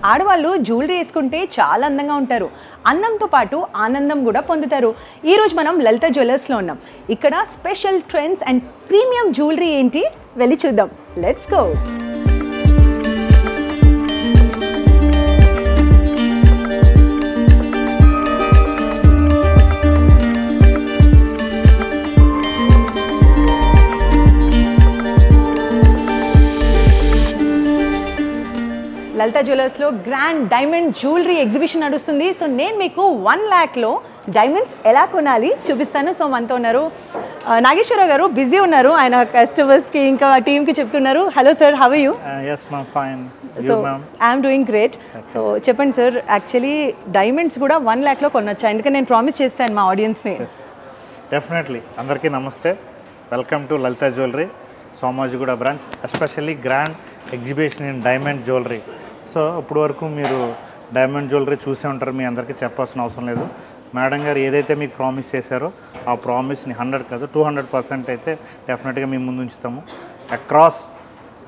ఆడవాళ్ళు జ్యువెలరీ వేసుకుంటే చాలా అందంగా ఉంటారు. అందంతో పాటు ఆనందం కూడా పొందుతారు. ఈరోజు మనం లలిత జ్యువెలర్స్లో ఉన్నాం. ఇక్కడ special trends and premium jewellery ఏంటి వెళ్ళి చూద్దాం. Let's go. లలిత జ్యువెలర్స్లో గ్రాండ్ డైమండ్ జ్యువెలరీ ఎగ్జిబిషన్ నడుస్తుంది. సో నేను మీకు 1 lakhలో డైమండ్స్ ఎలా కొనాలి చూపిస్తాను. సో మనతో ఉన్నారు నాగేశ్వరరావు గారు. బిజీ ఉన్నారు, ఆయన కస్టమర్స్కి ఇంకా టీమ్కి చెప్తున్నారు. Hello sir, how are you? Yes ma'am, fine. So I'm doing great. So చెప్పండి సార్, యాక్చువల్లీ డైమండ్స్ కూడా 1 lakhలో కొనొచ్చా? ఎందుకంటే నేను ప్రామిస్ చేస్తాను మా ఆడియన్స్ని. డెఫినెట్లీ. అందరికీ నమస్తే, welcome to Lalitha jewellery Somajiguda branch, especially grand exhibition in diamond jewellery. So ఇప్పుడు వరకు మీరు డైమండ్ జ్యువెలరీ చూసే ఉంటారు, మీ అందరికీ చెప్పాల్సిన అవసరం లేదు. మేడం గారు ఏదైతే మీకు ప్రామిస్ చేశారో ఆ ప్రామిస్ని 100 కాదు 200% అయితే డెఫినెట్గా మీ ముందు ఉంచుతాము. అక్రాస్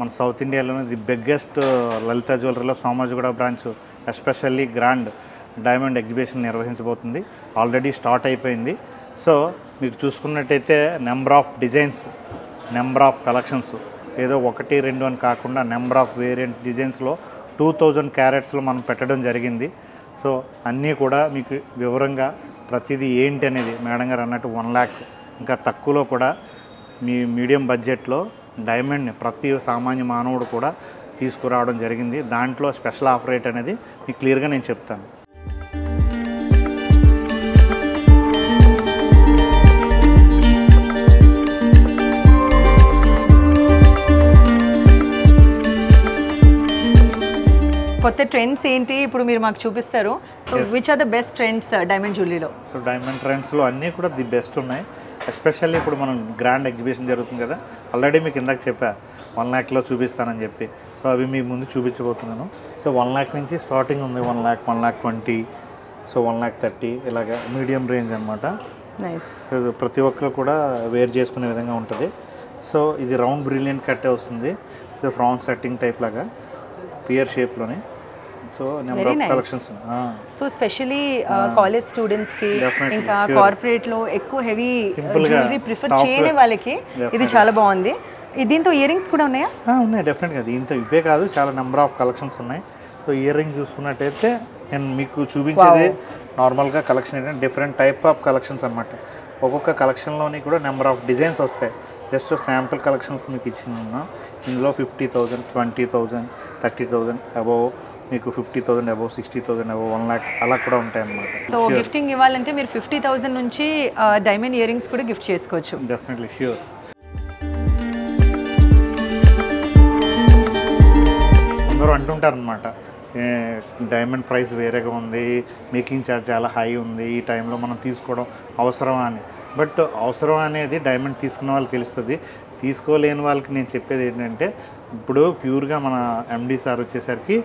మన సౌత్ ఇండియాలోనే ది బిగ్గెస్ట్ లలిత జ్యువెలరీలో Somajiguda branch especially grand diamond exhibition నిర్వహించబోతుంది. ఆల్రెడీ స్టార్ట్ అయిపోయింది. సో మీకు చూసుకున్నట్టయితే number of designs, number of collections, ఏదో 1, 2 అని కాకుండా నెంబర్ ఆఫ్ వేరియంట్ డిజైన్స్లో 2000 క్యారెట్స్లో మనం పెట్టడం జరిగింది. సో అన్నీ కూడా మీకు వివరంగా ప్రతిదీ ఏంటి అనేది మేడం గారు అన్నట్టు 1 lakh ఇంకా తక్కువలో కూడా మీ మీడియం బడ్జెట్లో డైమండ్ని ప్రతి సామాన్య మానవుడు కూడా తీసుకురావడం జరిగింది. దాంట్లో స్పెషల్ ఆఫర్ రేట్ అనేది మీకు క్లియర్గా నేను చెప్తాను. కొత్త ట్రెండ్స్ ఏంటి ఇప్పుడు మీరు మాకు చూపిస్తారు. So which are the best trends diamond జ్యువెలరీలో? సో డైమండ్ ట్రెండ్స్లో అన్నీ కూడా ది బెస్ట్ ఉన్నాయి. ఎస్పెషల్లీ ఇప్పుడు మనం గ్రాండ్ ఎగ్జిబిషన్ జరుగుతుంది కదా, ఆల్రెడీ మీకు ఇందాక చెప్పా 1 lakhలో చూపిస్తానని చెప్పి. సో అవి మీ ముందు చూపించబోతున్నాను. సో 1 lakh నుంచి స్టార్టింగ్ ఉంది. 1 lakh, 1,20,000, సో 1,30,000 ఇలాగా మీడియం రేంజ్ అనమాట. సో ప్రతి ఒక్కరు కూడా వేర్ చేసుకునే విధంగా ఉంటుంది. సో ఇది రౌండ్ బ్రిలియంట్ కట్టే వస్తుంది. సో ఫ్రాన్స్ సెట్టింగ్ టైప్ లాగా పియర్ షేప్లోనే. So number of collections. So specially college స్టూడెంట్స్కి ఇంకా కార్పొరేట్లో ఎక్కువ హెవీ జ్యువెలరీ ప్రిఫర్ చేయని వాళ్ళకి ఇది చాలా బాగుంది. దీంతో ఇయర్ రింగ్స్ కూడా ఉన్నాయా? ఉన్నాయి డెఫినెట్గా. దీంతో ఇవే కాదు, చాలా నెంబర్ ఆఫ్ కలెక్షన్స్ ఉన్నాయి. సో ఇయర్ రింగ్ చూసుకున్నట్టయితే నేను మీకు చూపించేది నార్మల్గా కలెక్షన్ ఏంటంటే డిఫరెంట్ టైప్ ఆఫ్ కలెక్షన్స్ అనమాట. ఒక్కొక్క కలెక్షన్లోని కూడా నెంబర్ ఆఫ్ డిజైన్స్ వస్తాయి. జస్ట్ శాంపుల్ కలెక్షన్స్ మీకు ఇచ్చిన ఇందులో 50,000, 20,000, 30,000 అబోవ్, మీకు 50,000 అబోవ్, 60,000 అబోవ్, 1 lakh అలా కూడా ఉంటాయి అన్నమాట. సో గిఫ్టింగ్ ఇవ్వాలంటే మీరు 50,000 నుంచి డైమండ్ ఇయర్ రింగ్స్ కూడా గిఫ్ట్ చేసుకోవచ్చు. Definitely, sure. అందరూ అంటుంటారనమాట, డైమండ్ ప్రైస్ వేరేగా ఉంది, మేకింగ్ ఛార్జ్ చాలా హై ఉంది, ఈ టైంలో మనం తీసుకోవడం అవసరమా అని. బట్ అవసరం అనేది డైమండ్ తీసుకున్న వాళ్ళకి తెలుస్తుంది. తీసుకోలేని వాళ్ళకి నేను చెప్పేది ఏంటంటే, ఇప్పుడు ప్యూర్గా మన ఎండి సార్ వచ్చేసరికి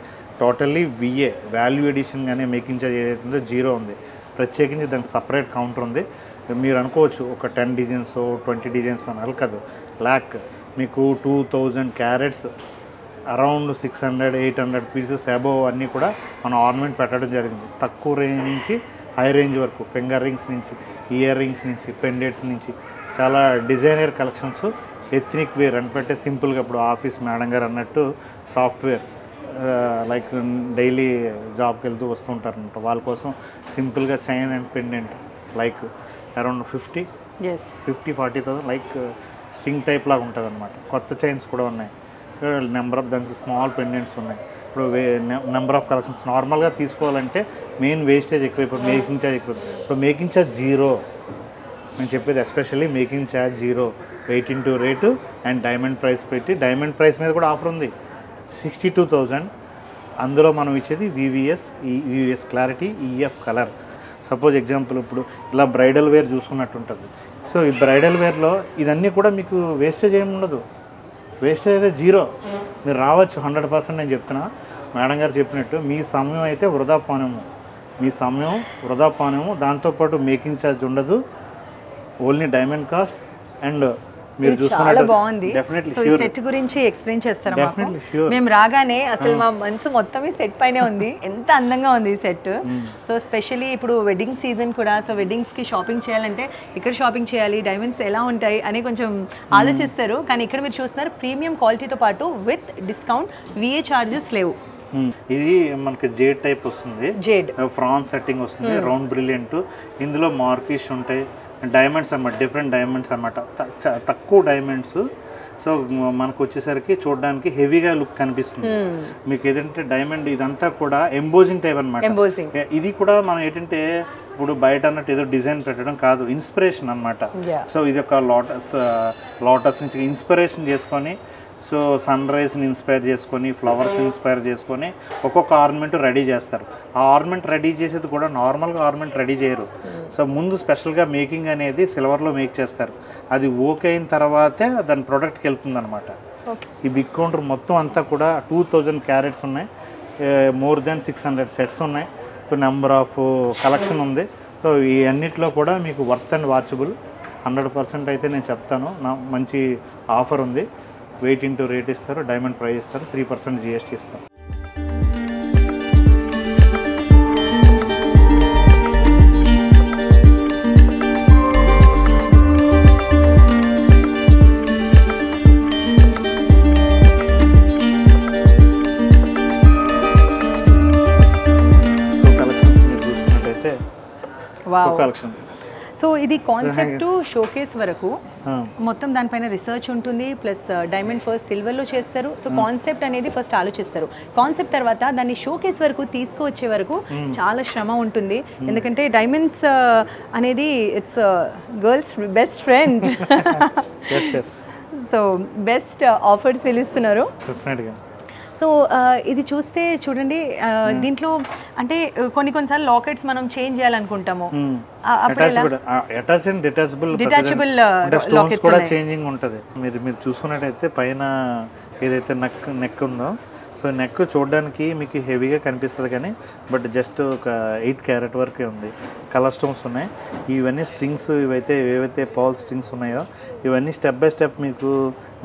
టోటల్లీ విఏ వాల్యూ ఎడిషన్ కానీ మేకింగ్ ఛార్జ్ ఏదైతే ఉందో 0 ఉంది. ప్రత్యేకించి దానికి సపరేట్ కౌంటర్ ఉంది. మీరు అనుకోవచ్చు ఒక 10 డిజైన్స్ 20 డిజైన్స్ అని కాదు, లాక్ మీకు 2000 క్యారెట్స్ అరౌండ్ 600-800 పీసెస్ అబోవ్ అన్నీ కూడా మనం ఆర్నమెంట్ పెట్టడం జరిగింది. తక్కువ రేంజ్ నుంచి హై రేంజ్ వరకు, ఫింగర్ రింగ్స్ నుంచి, ఇయర్ రింగ్స్ నుంచి, పెండెంట్స్ నుంచి చాలా డిజైనర్ కలెక్షన్స్, ఎథ్నిక్ వేర్ అని పెట్టే సింపుల్గా ఇప్పుడు ఆఫీస్ మేడం గారు అన్నట్టు సాఫ్ట్వేర్ లైక్ డైలీ జాబ్కి వెళ్తూ వస్తుంటారనమాట. వాళ్ళ కోసం సింపుల్గా chain and pendant like around 50-40,000 like sting type లాగా ఉంటుంది అనమాట. కొత్త చైన్స్ కూడా ఉన్నాయి. నెంబర్ ఆఫ్ దానికి స్మాల్ పెండెంట్స్ ఉన్నాయి. ఇప్పుడు నెంబర్ ఆఫ్ కలెక్షన్స్ నార్మల్గా తీసుకోవాలంటే మెయిన్ వేస్టేజ్ ఎక్కువైపోతుంది, మేకింగ్ ఛార్జ్ ఎక్కువైపోతుంది. ఇప్పుడు మేకింగ్ ఛార్జ్ 0 నేను చెప్పేది, especially making charge 0, weight into rate and diamond price పెట్టి, డైమండ్ ప్రైస్ మీద కూడా ఆఫర్ ఉంది 62,000. అందులో మనం ఇచ్చేది VVS clarity, EF colour. Suppose example ఇప్పుడు ఇలా బ్రైడల్ వేర్ చూసుకున్నట్టు ఉంటుంది. సో ఈ బ్రైడల్ వేర్లో ఇదన్నీ కూడా మీకు వేస్టేజ్ ఏమి ఉండదు, వేస్టేజ్ అయితే జీరో. మీరు రావచ్చు 100%. నేను చెప్తున్నా మేడం గారు చెప్పినట్టు మీ సమయం అయితే వృధా పోనేము, మీ సమయం వృధా పోనేము. దాంతోపాటు మేకింగ్ ఛార్జ్ ఉండదు, ఓన్లీ డైమండ్ కాస్ట్. అండ్ మీరు చాలా బాగుంది. డెఫినెట్లీ సో ఈ సెట్ గురించి ఎక్స్ప్లెయిన్ చేస్తారా మాకు? Definitely sure. మేము రాగానే అసలు మా మనసు మొత్తం ఈ సెట్ పైనే ఉంది, ఎంత అందంగా ఉంది ఈ సెట్. సో స్పెషల్లీ ఇప్పుడు వెడ్డింగ్ సీజన్ కూడా, సో వెడ్డింగ్స్కి షాపింగ్ చేయాలంటే ఇక్కడ షాపింగ్ చేయాలి, డైమండ్స్ ఎలా ఉంటాయి అని కొంచెం ఆలోచిస్తారు. కానీ ఇక్కడ మీరు చూస్తున్నారు ప్రీమియం క్వాలిటీతో పాటు విత్ డిస్కౌంట్, విఏ ఛార్జెస్ లేవు. ఇది మనకి జేడ్ టైప్ వస్తుంది, జేడ్ ఫ్రాన్స్ సెట్టింగ్ వస్తుంది, రౌండ్ బ్రిలియంట్. ఇందులో మార్కిష్ ఉంటాయి, డైమండ్స్ అన్నమాట, డిఫరెంట్ డైమండ్స్ అన్నమాట, తక్కువ డైమండ్స్. సో మనకు వచ్చేసరికి చూడడానికి హెవీగా లుక్ కనిపిస్తుంది మీకు. ఏదంటే డైమండ్ ఇదంతా కూడా ఎంబోజింగ్ టైప్ అనమాట. ఇది కూడా మనం ఏంటంటే ఇప్పుడు బయట అన్నట్టు ఏదో డిజైన్ పెట్టడం కాదు, ఇన్స్పిరేషన్ అనమాట. సో ఇది ఒక లోటస్ నుంచి ఇన్స్పిరేషన్ చేసుకొని, సో సన్ రైజ్ని ఇన్స్పైర్ చేసుకొని, ఫ్లవర్స్ ఇన్స్పైర్ చేసుకొని ఒక్కొక్క ఆర్నమెంట్ రెడీ చేస్తారు. ఆ ఆర్నమెంట్ రెడీ చేసేది కూడా నార్మల్గా ఆర్నమెంట్ రెడీ చేయరు. సో ముందు స్పెషల్గా మేకింగ్ అనేది సిల్వర్లో మేక్ చేస్తారు. అది ఓకే అయిన తర్వాతే దాని ప్రోడక్ట్కి వెళ్తుంది అనమాట. ఈ బిగ్ కౌంటర్ మొత్తం అంతా కూడా 2000 క్యారెట్స్ ఉన్నాయి, మోర్ దాన్ 600 సెట్స్ ఉన్నాయి, నెంబర్ ఆఫ్ కలెక్షన్ ఉంది. సో ఈ అన్నిట్లో కూడా మీకు వర్త్ అండ్ వాచబుల్ 100% అయితే నేను చెప్తాను. నా మంచి ఆఫర్ ఉంది. వెయిట్ ఇంటూ రేట్ ఇస్తారు, డైమండ్ ప్రైస్ ఇస్తారు, 3% GST ఇస్తారు. కలెక్షన్స్ మీరు చూసుకున్నట్టయితే కలెక్షన్. సో ఇది కాన్సెప్ట్ షోకేస్ వరకు మొత్తం దానిపైన రీసెర్చ్ ఉంటుంది, ప్లస్ డైమండ్ ఫస్ట్ సిల్వర్లో చేస్తారు. సో కాన్సెప్ట్ అనేది ఫస్ట్ ఆలోచిస్తారు, కాన్సెప్ట్ తర్వాత దాన్ని షోకేస్ వరకు తీసుకువచ్చే వరకు చాలా శ్రమ ఉంటుంది. ఎందుకంటే డైమండ్స్ అనేది it's girls best friend. So best offers పిలుస్తున్నారు. సో ఇది చూస్తే చూడండి, దీంట్లో అంటే కొన్నిసార్లు లాకెట్స్ మనం చేంజ్ చేయాలనుకుంటాము, డిటాచబుల్ స్టోన్స్ కూడా చేంజింగ్ ఉంటుంది. మీరు చూసుకున్నట్టయితే పైన ఏదైతే నెక్ ఉందో, సో నెక్ చూడడానికి మీకు హెవీగా కనిపిస్తుంది కానీ బట్ జస్ట్ ఒక 8 క్యారెట్ వరకే ఉంది. కలర్ స్టోన్స్ ఉన్నాయి. ఇవన్నీ స్ట్రింగ్స్, ఏవైతే పాల్ స్ట్రింగ్స్ ఉన్నాయో ఇవన్నీ స్టెప్ బై స్టెప్ మీకు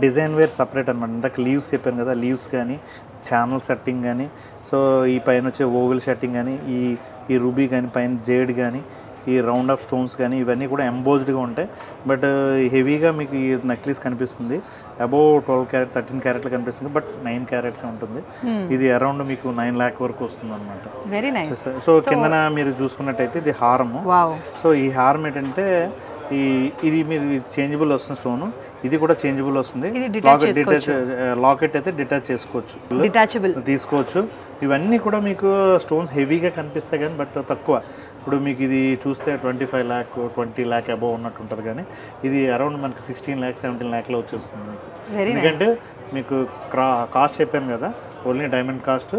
డిజైన్ వేర్ సపరేట్ అనమాట. ఇందాక లీవ్స్ చెప్పాను కదా, లీవ్స్ కానీ ఛానల్ సెట్టింగ్ కానీ, సో ఈ పైన వచ్చే ఓవెల్ సెట్టింగ్ కానీ, ఈ రూబీ కానీ, పైన జేడ్ కానీ, ఈ రౌండ్ ఆఫ్ స్టోన్స్ కానీ ఇవన్నీ కూడా ఎంబోజ్డ్గా ఉంటాయి. బట్ హెవీగా మీకు ఈ నెక్లెస్ కనిపిస్తుంది అబౌవ్ 12 క్యారెట్ 13 క్యారెట్లు కనిపిస్తుంది, బట్ 9 క్యారెట్స్ ఉంటుంది. ఇది అరౌండ్ మీకు 9 lakh వరకు వస్తుంది అనమాట. సో కిందన మీరు చూసుకున్నట్టయితే ఇది హారము. సో ఈ హారం ఏంటంటే ఇది మీరు చేంజబుల్ వస్తుంది స్టోన్, ఇది కూడా చేంజబుల్ వస్తుంది. లాకెట్ అయితే డిటాచ్ చేసుకోవచ్చు, తీసుకోవచ్చు. ఇవన్నీ కూడా మీకు స్టోన్స్ హెవీగా కనిపిస్తాయి కానీ బట్ తక్కువ. ఇప్పుడు మీకు ఇది చూస్తే 25 lakh 20 lakh అబోవ్ ఉన్నట్టు ఉంటుంది కానీ ఇది అరౌండ్ మనకి 16 lakh 17 lakh వచ్చేస్తుంది మీకు. ఎందుకంటే మీకు కాస్ట్ చెప్పాను కదా, only diamond cost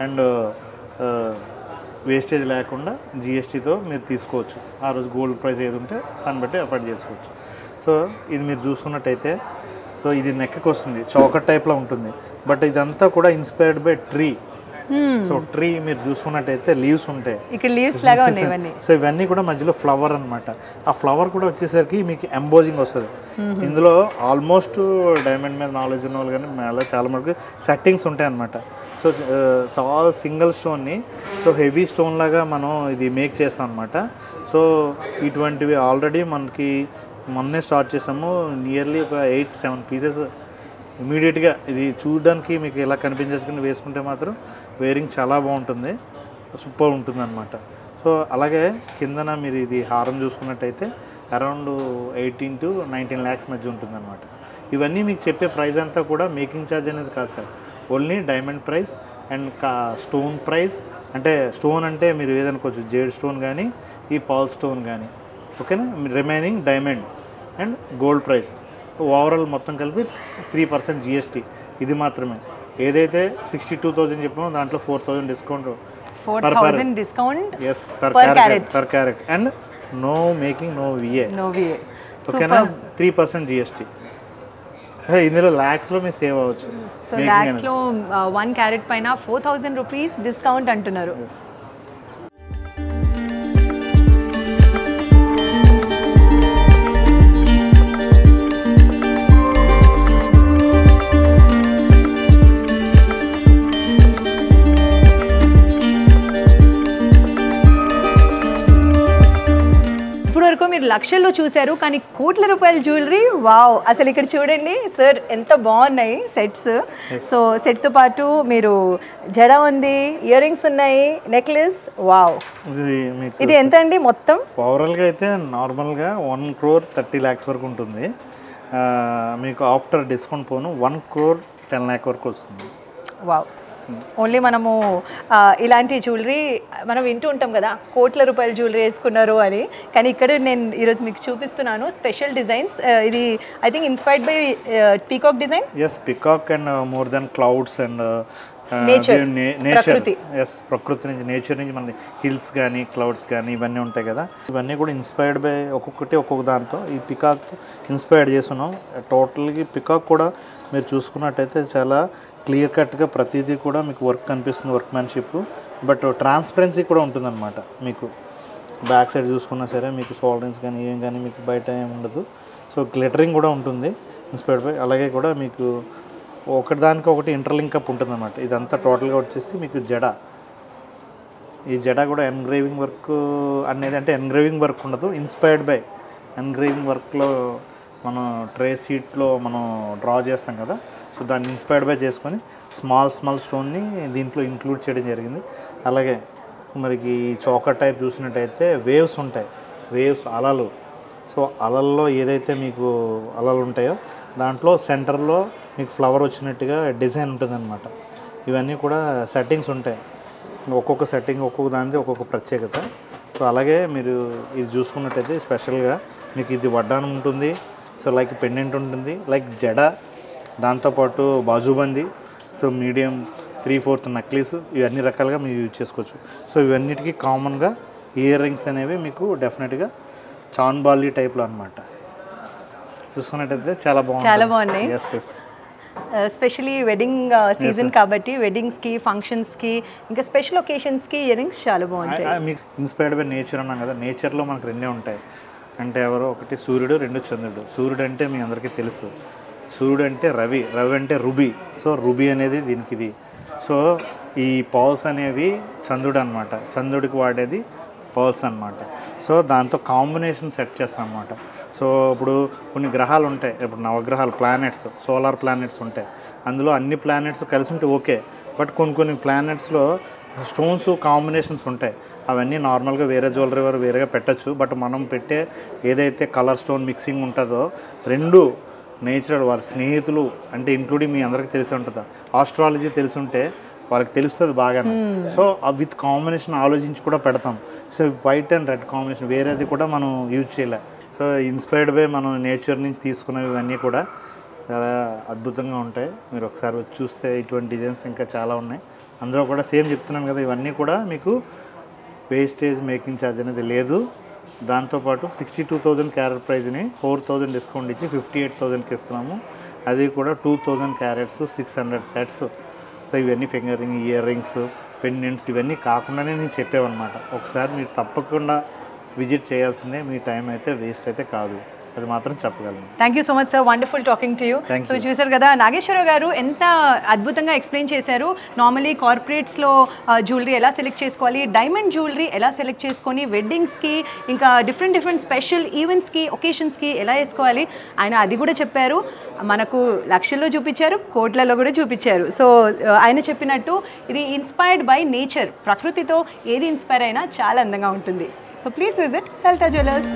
and wastage లేకుండా GSTతో మీరు తీసుకోవచ్చు. ఆ రోజు గోల్డ్ ప్రైస్ ఏది ఉంటే దాన్ని బట్టి అఫోర్డ్ చేసుకోవచ్చు. సో ఇది మీరు చూసుకున్నట్టయితే, సో ఇది నెక్కి వస్తుంది, చౌకట్ టైప్లో ఉంటుంది. బట్ ఇదంతా కూడా inspired by tree. So tree మీరు చూసుకున్నట్టయితే లీవ్స్ ఉంటాయి, సో ఇవన్నీ కూడా మధ్యలో ఫ్లవర్ అనమాట. ఆ ఫ్లవర్ కూడా వచ్చేసరికి మీకు ఎంబోజింగ్ వస్తుంది. ఇందులో ఆల్మోస్ట్ డైమండ్ మీద నాలెడ్జ్ ఉన్న వాళ్ళు కానీ మేళ చాలా మటుకు సెట్టింగ్స్ ఉంటాయి అనమాట. సో చాలా సింగిల్ స్టోన్ని సో హెవీ స్టోన్ లాగా మనం ఇది మేక్ చేస్తాం అనమాట. సో ఇటువంటివి ఆల్రెడీ మనకి మొన్నే స్టార్ట్ చేసాము, నియర్లీ ఒక 8-7 పీసెస్ ఇమీడియట్గా. ఇది చూడడానికి మీకు ఇలా కనిపించేసుకుని వేసుకుంటే మాత్రం వేరింగ్ చాలా బాగుంటుంది, సూపర్ ఉంటుంది అనమాట. సో అలాగే కిందన మీరు ఇది హారం చూసుకున్నట్టయితే అరౌండ్ 18 to 19 lakhs మధ్య ఉంటుంది అనమాట. ఇవన్నీ మీకు చెప్పే ప్రైస్ అంతా కూడా మేకింగ్ ఛార్జ్ అనేది కాదు sir, only diamond price and stone price. అంటే స్టోన్ అంటే మీరు ఏదనుకోవచ్చు, జేడ్ స్టోన్ కానీ ఈ పాల్ స్టోన్ కానీ, ఓకేనా. Remaining diamond and gold price overall మొత్తం కలిపి 3% GST. ఇది మాత్రమే. ఏదైతే 62,000 చెప్పామో దాంట్లో 4,000 discount per carat and no making, no VA. ఓకేనా. 3% GST. ఇందులో ల్యాక్స్లో మీరు సేవ్ అవ్వచ్చు. సో ల్యాక్స్లో 1 క్యారెట్ పైన 4000 రూపీస్ డిస్కౌంట్ అంటున్నారు. వరకు మీరు లక్షల్లో చూశారు, కానీ కోట్ల రూపాయల జ్యువెలరీ. వావ్, అసలు ఇక్కడ చూడండి సార్ ఎంత బాగున్నాయి సెట్స్. సో సెట్తో పాటు మీరు జడ ఉంది, ఇయర్ రింగ్స్ ఉన్నాయి, నెక్లెస్. వావ్, ఇది ఎంత అండి మొత్తం? ఓవరాల్గా అయితే నార్మల్గా 1,30,00,000 వరకు ఉంటుంది. మీకు ఆఫ్టర్ డిస్కౌంట్ పోను 1,10,00,000 వరకు వస్తుంది. వావ్, ఓన్లీ మనము ఇలాంటి జ్యువెలరీ మనం వింటూ ఉంటాం కదా, కోట్ల రూపాయల జ్యువెలరీ వేసుకున్నారు అని, కానీ ఇక్కడ నేను ఈరోజు మీకు చూపిస్తున్నాను స్పెషల్ డిజైన్స్. ఇది I think inspired by peacock design. Yes, peacock and more than clouds and nature, ప్రకృతి నుంచి, నేచర్ నుంచి మన హిల్స్ కానీ క్లౌడ్స్ కానీ ఇవన్నీ ఉంటాయి కదా, ఇవన్నీ కూడా ఇన్స్పైర్డ్ బై ఒక్కొక్కటి ఒక్కొక్క దాంతో ఈ పికాక్ ఇన్స్పైర్డ్ చేస్తున్నాం. టోటల్గా పికాక్ కూడా మీరు చూసుకున్నట్టయితే చాలా క్లియర్ కట్గా ప్రతిదీ కూడా మీకు వర్క్ కనిపిస్తుంది, వర్క్మ్యాన్షిప్. బట్ ట్రాన్స్పరెన్సీ కూడా ఉంటుందన్నమాట. మీకు బ్యాక్ సైడ్ చూసుకున్నా సరే మీకు సోల్డరింగ్స్ కానీ ఏం కానీ మీకు బయట ఏమి ఉండదు. సో గ్లిటరింగ్ కూడా ఉంటుంది ఇన్స్పైర్డ్ బై. అలాగే కూడా మీకు ఒకటిదానికి ఒకటి ఇంటర్లింక్ అప్ ఉంటుందన్నమాట. ఇదంతా టోటల్గా వచ్చేసి మీకు జడ. ఈ జడ కూడా ఎన్గ్రేవింగ్ వర్క్ అనేది, అంటే ఎన్గ్రేవింగ్ వర్క్ ఉండదు, ఇన్స్పైర్డ్ బై ఎన్గ్రేవింగ్ వర్క్లో మనం ట్రే షీట్లో మనం డ్రా చేస్తాం కదా, సో దాన్ని ఇన్స్పైర్డ్ బై చేసుకొని స్మాల్ స్టోన్ని దీంట్లో ఇంక్లూడ్ చేయడం జరిగింది. అలాగే మనకి చోకర్ టైప్ చూసినట్టయితే వేవ్స్ ఉంటాయి, వేవ్స్ అలలు. సో అలల్లో ఏదైతే మీకు అలలు ఉంటాయో దాంట్లో సెంటర్లో మీకు ఫ్లవర్ వచ్చినట్టుగా డిజైన్ ఉంటుందన్నమాట. ఇవన్నీ కూడా సెట్టింగ్స్ ఉంటాయి, ఒక్కొక్క సెట్టింగ్ ఒక్కొక్క దానిది ఒక్కొక్క ప్రత్యేకత. సో అలాగే మీరు ఇది చూసుకున్నట్టయితే స్పెషల్గా మీకు ఇది వడ్డానం ఉంటుంది, సో లైక్ పెండెంట్ ఉంటుంది, లైక్ జడ, దాంతోపాటు బాజుబందీ, సో మీడియం 3/4 నక్లీస్, ఇవన్నీ రకాలుగా మీరు యూజ్ చేసుకోవచ్చు. సో ఇవన్నిటికీ కామన్గా ఇయర్ రింగ్స్ అనేవి మీకు డెఫినెట్గా చాన్బాలి టైప్లో అనమాట. చూసుకున్నట్టయితే చాలా బాగున్నాయి. Yes yes, specially wedding season కాబట్టి వెడ్డింగ్స్కి, ఫంక్షన్స్కి, ఇంకా స్పెషల్ ఒకేషన్స్కి ఇయర్ రింగ్స్ చాలా బాగుంటాయి. మీకు ఇన్స్పైర్డ్ బై నేచర్ అన్నాం కదా, నేచర్లో మనకు రెండే ఉంటాయి. అంటే ఎవరో ఒకటి సూర్యుడు, రెండు చంద్రుడు. సూర్యుడు అంటే మీ అందరికీ తెలుసు, సూర్యుడు అంటే రవి, రవి అంటే రుబీ. సో రుబీ అనేది దీనికి ఇది. సో ఈ పర్ల్స్ అనేవి చంద్రుడు అనమాట, చంద్రుడికి వాడేది పర్ల్స్ అనమాట. సో దాంతో కాంబినేషన్ సెట్ చేస్తాం అనమాట. సో ఇప్పుడు కొన్ని గ్రహాలు ఉంటాయి, ఇప్పుడు నవగ్రహాలు, ప్లానెట్స్, సోలార్ ప్లానెట్స్ ఉంటాయి. అందులో అన్ని ప్లానెట్స్ కలిసి ఉంటే ఓకే, బట్ కొన్ని ప్లానెట్స్లో స్టోన్స్ కాంబినేషన్స్ ఉంటాయి. అవన్నీ నార్మల్గా వేరే జ్యువెలరీ వారు వేరేగా పెట్టచ్చు. బట్ మనం పెట్టే ఏదైతే కలర్ స్టోన్ మిక్సింగ్ ఉంటుందో రెండు నేచురల్, వారి స్నేహితులు అంటే ఇంక్లూడింగ్ మీ అందరికీ తెలిసి ఉంటుందా, ఆస్ట్రాలజీ తెలిసి ఉంటే వాళ్ళకి తెలుస్తుంది బాగా. సో విత్ కాంబినేషన్ ఆలోచించి కూడా పెడతాం. So white and red combination వేరేది కూడా మనం యూజ్ చేయలే. సో ఇన్స్పైర్డ్ బై మనం నేచర్ నుంచి తీసుకున్నవి ఇవన్నీ కూడా చాలా అద్భుతంగా ఉంటాయి. మీరు ఒకసారి వచ్చి చూస్తే ఇటువంటి డిజైన్స్ ఇంకా చాలా ఉన్నాయి. అందులో కూడా సేమ్ చెప్తున్నాను కదా, ఇవన్నీ కూడా మీకు వేస్టేజ్ మేకింగ్ ఛార్జ్ అనేది లేదు. దాంతోపాటు 62,000 క్యారెట్ ప్రైజ్ని 4,000 డిస్కౌంట్ ఇచ్చి 58,000కి ఇస్తున్నాము. అది కూడా 2,000 క్యారెట్స్ 600 సెట్స్. సో ఇవన్నీ finger ring, ear rings, pendants ఇవన్నీ కాకుండానే నేను చెప్పావన్నమాట. ఒకసారి మీరు తప్పకుండా విజిట్ చేయాల్సిందే, మీ టైం అయితే వేస్ట్ అయితే కాదు, అది మాత్రం చెప్పగలను. Thank you so much sir, wonderful talking to you. So చూసారు కదా నాగేశ్వరరావు గారు ఎంత అద్భుతంగా ఎక్స్ప్లెయిన్ చేశారు. నార్మలీ కార్పొరేట్స్లో జ్యువెలరీ ఎలా సెలెక్ట్ చేసుకోవాలి, డైమండ్ జ్యువెలరీ ఎలా సెలెక్ట్ చేసుకొని వెడ్డింగ్స్కి, ఇంకా డిఫరెంట్ స్పెషల్ ఈవెంట్స్కి, ఒకేషన్స్కి ఎలా వేసుకోవాలి ఆయన అది కూడా చెప్పారు. మనకు లక్షల్లో చూపించారు, కోట్లలో కూడా చూపించారు. సో ఆయన చెప్పినట్టు ఇది ఇన్స్పైర్డ్ బై నేచర్, ప్రకృతితో ఏది ఇన్స్పైర్ అయినా చాలా అందంగా ఉంటుంది. So please visit Lalitha jewellers.